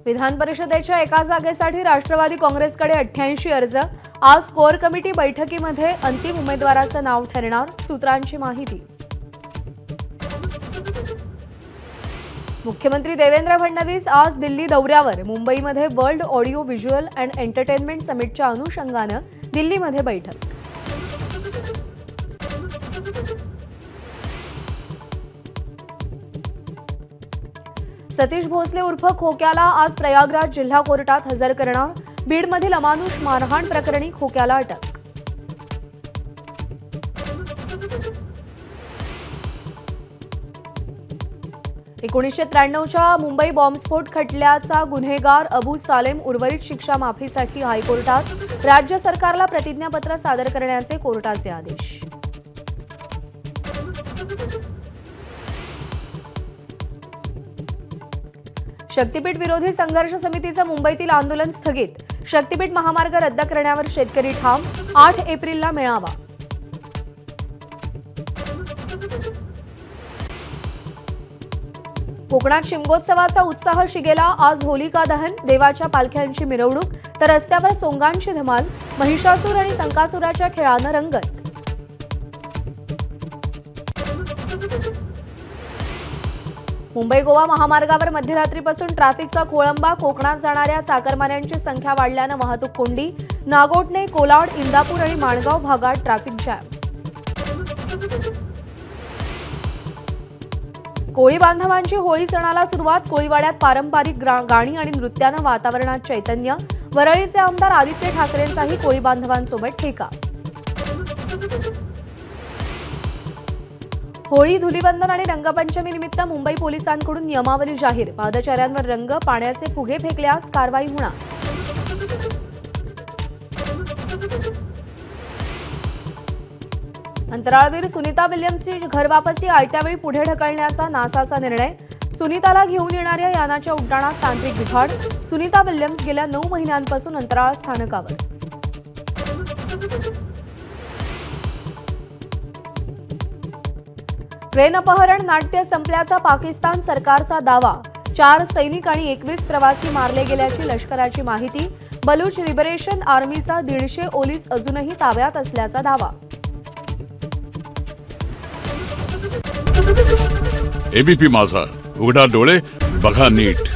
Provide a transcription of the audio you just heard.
विधान परिषदेच्या एका जागेसाठी राष्ट्रवादी काँग्रेसकडे 88 अर्ज। आज कोर कमिटी बैठकीमध्ये अंतिम उमेदवाराचं नाव ठरणार, सूत्रांची माहिती। मुख्यमंत्री देवेंद्र फडणवीस आज दिल्ली दौऱ्यावर। मुंबईमध्ये world audio visual and entertainment समिटच्या अनुषंगानं दिल्लीमध्ये बैठक। सतीश भोसले उर्फ खोक्याला आज प्रयागराज जिल्हा कोर्टात हजर करणार। बीडमधील अमानुष मारहाण प्रकरणी खोक्याला अटक। च्या मुंबई बॉम्बस्फोट खटल्याचा गुन्हेगार अबू सालेम उर्वरित शिक्षा माफीसाठी हायकोर्टात। राज्य सरकारला प्रतिज्ञापत्र सादर करण्याचे कोर्टाचे आदेश। शक्तीपीठ विरोधी संघर्ष समितीचं मुंबईतील आंदोलन स्थगित। शक्तीपीठ महामार्ग रद्द करण्यावर शेतकरी ठाम। 8 एप्रिलला मेळावा। कोकणात शिमगोत्सवाचा उत्साह शिगेला। आज होलिका दहन, देवाच्या पालख्यांची मिरवणूक, तर रस्त्यावर सोंगांची धमाल। महिषासूर आणि संकासुराच्या खेळानं रंगत। मुंबई गोवा महामार्गावर मध्यरात्रीपासून ट्रॅफिकचा खोळंबा। कोकणात जाणाऱ्या चाकरमान्यांची संख्या वाढल्यानं वाहतूक कोंडी। नागोठणे, कोलाड, इंदापूर आणि माणगाव भागात ट्रॅफिक जॅम। कोळी बांधवांची होळी सणाला सुरुवात। कोळीवाड्यात पारंपरिक गाणी आणि नृत्यानं वातावरणात चैतन्य। वरळीचे आमदार आदित्य ठाकरेंचाही कोळी बांधवांसोबत ठेका। होळी, धुलीवंदन आणि रंगपंचमी निमित्त मुंबई पोलिसांकडून नियमावली जाहीर। पादचाऱ्यांवर रंग, पाण्याचे फुगे फेकल्यास कारवाई होणार। अंतराळवीर सुनीता विल्यम्सची घरवापसी आयत्यावेळी पुढे ढकलण्याचा नासाचा निर्णय। सुनीताला घेऊन येणाऱ्या यानाच्या उड्डाणात तांत्रिक बिघाड। सुनीता विल्यम्स गेल्या 9 महिन्यांपासून अंतराळ स्थानकावर। ट्रेन अपहरण नाट्य संपल्याचा पाकिस्तान सरकारचा दावा। 4 सैनिक आणि 21 प्रवासी मारले गेल्याची लष्कराची माहिती। बलूच लिबरेशन आर्मीचा 150 ओलीस अजूनही ताब्यात असल्याचा दावा। एबीपी माझा, उघडा डोळे बघा नीट।